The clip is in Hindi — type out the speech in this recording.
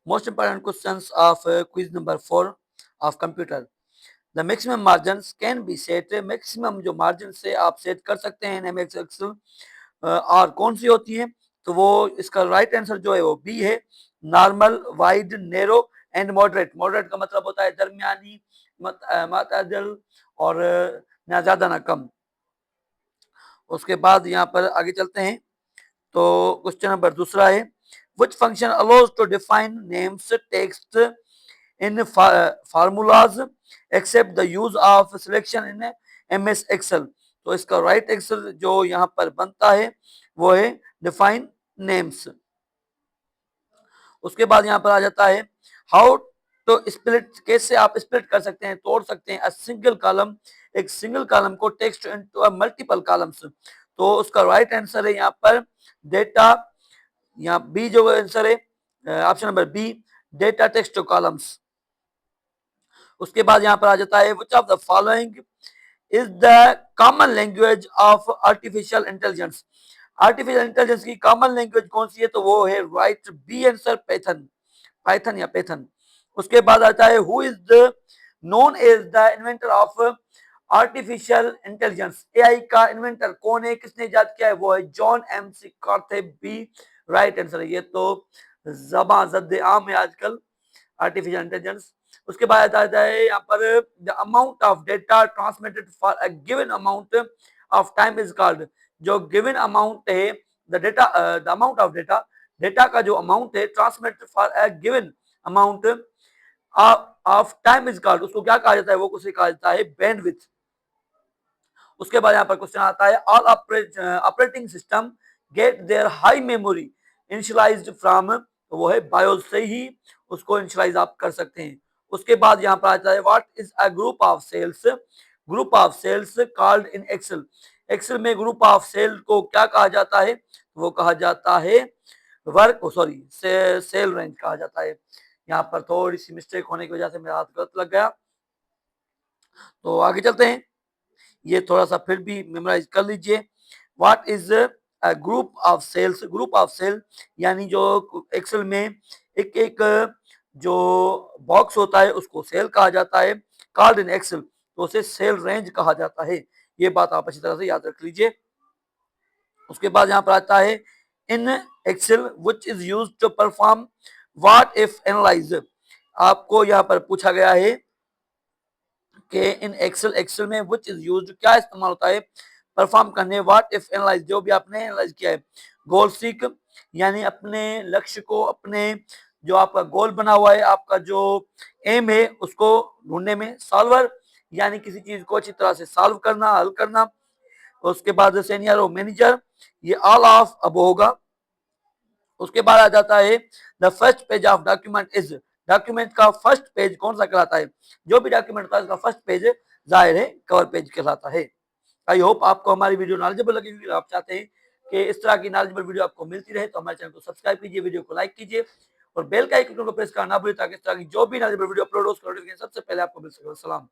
Most important questions of quiz number 4 of computer. The maximum margins can be set, maximum जो margin से आप set कर सकते हैं एमएस एक्सेल और कौन सी होती है, तो वो इसका राइट आंसर जो है वो बी है, normal, wide, narrow and moderate. Moderate का मतलब होता है दरमियानी, मतदल और ना ज्यादा ना कम। उसके बाद यहाँ पर आगे चलते हैं, तो क्वेश्चन नंबर दूसरा है, which function allows to define names text in formulas except the use of selection in MS Excel। तो इसका राइट एक्सेल जो यहाँ पर बनता है वो है डिफाइन नेम्स। उसके बाद यहाँ पर आ जाता है हाउ टू स्प्लिट, कैसे आप स्प्लिट कर सकते हैं, तोड़ सकते हैं अ सिंगल कॉलम, एक सिंगल कॉलम को text into a multiple columns. तो उसका राइट आंसर है यहाँ पर डेटा, यहाँ बी जो आंसर है option number B, data text columns. उसके बाद यहाँ पर आ जाता है which of the following is the common language of artificial intelligence. Artificial intelligence की कॉमन लैंग्वेज कौन सी है, तो वो है right B answer Python, Python या पैथन। उसके बाद आता है who is the known as the inventor of artificial intelligence. AI का इन्वेंटर कौन है, किसने इजाद किया है, वो है John McCarthy, B right answer है। ये तो ज़बां ज़द आम है आजकल आर्टिफिशियल इंटेलिजेंस। उसके बाद आता है यहाँ पर the amount of data transmitted for a given amount of time is called. जो गिवन अमाउंट है the data, the amount of data, data का जो अमाउंट है transmitted for a given amount of time is called, उसको क्या कहा जाता है, वो उसे कहा जाता है बैंडविड्थ। उसके बाद यहाँ पर क्वेश्चन आता है all operating system get their high memory initialized from, तो वो है बायोस से ही उसको इनिशियलाइज आप कर सकते हैं। उसके बाद यहाँ पर आता है what is a group of cells, group of cells called in Excel. Excel में ग्रुप ऑफ सेल को क्या कहा जाता है, वो कहा जाता है वर्क, सॉरी सेल रेंज कहा जाता है। यहाँ पर थोड़ी सी मिस्टेक होने की वजह से मेरा हाथ गलत लग गया, तो आगे चलते हैं। ये थोड़ा सा फिर भी मेमोराइज कर लीजिए। What is a group of cells, group of cell यानी जो एक्सेल में एक एक जो बॉक्स होता है उसको सेल कहा जाता है, कॉल्ड इन एक्सेल, तो उसे सेल रेंज कहा जाता है। ये बात आप अच्छी तरह से याद रख लीजिए। उसके बाद यहाँ पर आता है in Excel which is used to perform what if analyze. आपको यहाँ पर पूछा गया है कि इन एक्सेल, एक्सेल में व्हिच इज यूज्ड क्या इस्तेमाल होता है परफॉर्म करने, व्हाट इफ एनालाइज जो भी आपने एनालाइज किया है, गोल सीक यानी अपने लक्ष्य को, अपने जो आपका गोल बना हुआ है, आपका जो एम है उसको ढूंढने में, सॉल्वर यानी किसी चीज को अच्छी तरह से सॉल्व करना, हल करना। उसके बाद सीनियर और मैनेजर, ये ऑल ऑफ अब होगा। उसके बाद आ जाता है the first page of document is, document का फर्स्ट पेज कौन सा कहलाता है, जो भी डॉक्यूमेंट होता है उसका फर्स्ट पेज जाहिर है कवर पेज कहलाता है। आई होप आपको हमारी वीडियो नॉलेजेबल लगी होगी। आप चाहते हैं कि इस तरह की नॉलेजेबल वीडियो आपको मिलती रहे तो हमारे चैनल को सब्सक्राइब कीजिए, वीडियो को लाइक कीजिए और बेल का आइकन को प्रेस करना ना भूलिए ताकि इस तरह की जो भी नॉलेजेबल वीडियो अपलोड हो उसका नोटिफिकेशन सबसे पहले आपको मिल सके। सलाम।